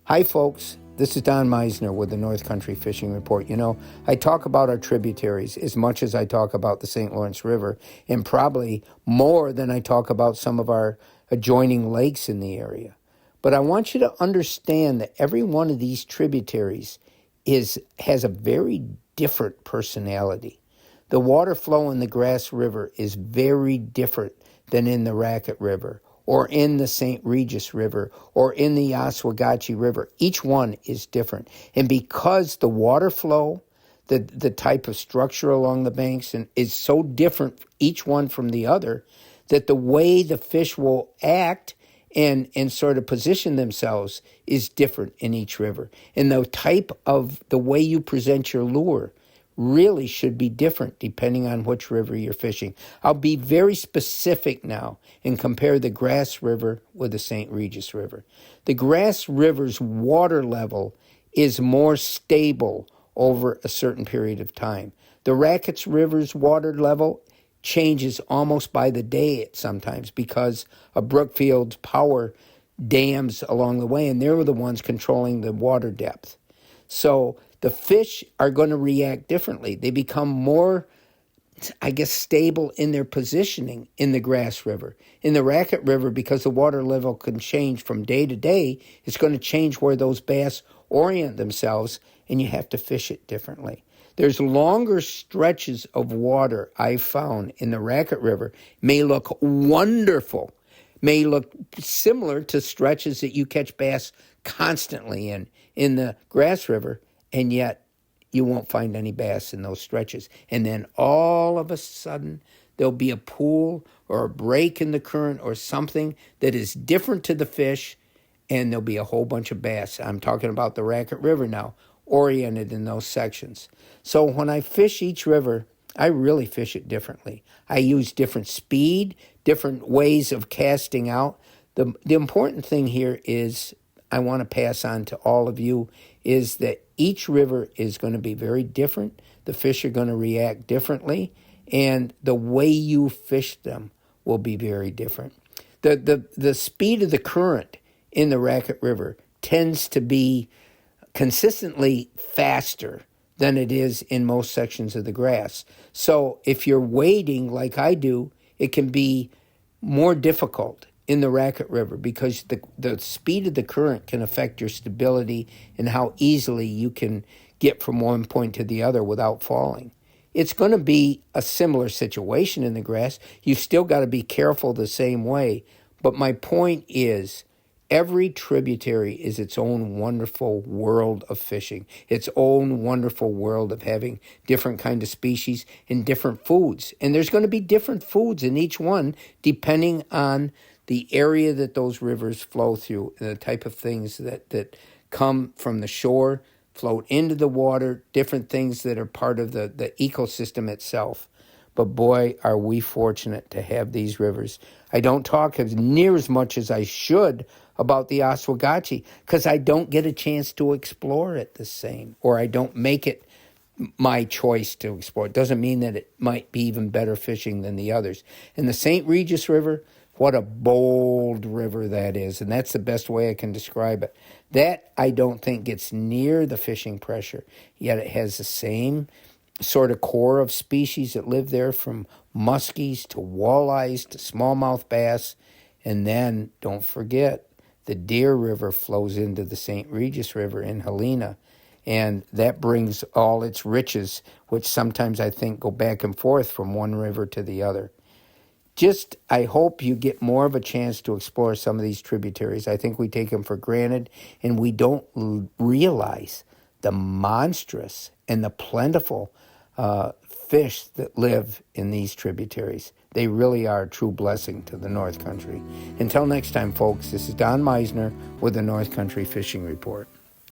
Hi, folks. This is Don Meissner with the North Country Fishing Report. You know, I talk about our tributaries as much as I talk about the St. Lawrence River, and probably more than I talk about some of our adjoining lakes in the area. But I want you to understand that every one of these tributaries has a very different personality. The water flow in the Grass River is very different than in the Racket River, or in the St. Regis River, or in the Oswegatchie River. Each one is different. And because the water flow, the type of structure along the banks is so different, each one from the other, that the way the fish will act and sort of position themselves is different in each river. And the type of the way you present your lure really should be different depending on which river you're fishing. I'll be very specific now and compare the Grass River with the St. Regis River. The Grass River's water level is more stable over a certain period of time. The Rackets River's water level changes almost by the day sometimes because of Brookfield's power dams along the way, and they're the ones controlling the water depth. So the fish are going to react differently. They become more, stable in their positioning in the Grass River. In the Racket River, because the water level can change from day to day, it's going to change where those bass orient themselves, and you have to fish it differently. There's longer stretches of water I've found in the Racket River. May look wonderful, may look similar to stretches that you catch bass constantly in the Grass River, and yet you won't find any bass in those stretches. And then all of a sudden, there'll be a pool or a break in the current or something that is different to the fish, and there'll be a whole bunch of bass. I'm talking about the Racket River now, oriented in those sections. So when I fish each river, I really fish it differently. I use different speed, different ways of casting out. The important thing here is I want to pass on to all of you is that each river is going to be very different. The fish are going to react differently, and the way you fish them will be very different. The speed of the current in the Racket River tends to be consistently faster than it is in most sections of the Grass. So if you're wading like I do, it can be more difficult in the Racket River because the speed of the current can affect your stability and how easily you can get from one point to the other without falling. It's going to be a similar situation in the Grass. You've still got to be careful the same way. But my point is, every tributary is its own wonderful world of fishing, its own wonderful world of having different kind of species and different foods. And there's going to be different foods in each one depending on the area that those rivers flow through and the type of things that come from the shore, float into the water, different things that are part of the ecosystem itself. But boy, are we fortunate to have these rivers. I don't talk near as much as I should about the Oswegatchie because I don't get a chance to explore it the same, or I don't make it my choice to explore. It doesn't mean that it might be even better fishing than the others. And the St. Regis River, what a bold river that is, and that's the best way I can describe it. That, I don't think, gets near the fishing pressure, yet it has the same sort of core of species that live there, from muskies to walleyes to smallmouth bass. And then, don't forget, the Deer River flows into the St. Regis River in Helena, and that brings all its riches, which sometimes I think go back and forth from one river to the other. I hope you get more of a chance to explore some of these tributaries. I think we take them for granted, and we don't realize the monstrous and the plentiful fish that live in these tributaries. They really are a true blessing to the North Country. Until next time, folks, this is Don Meissner with the North Country Fishing Report.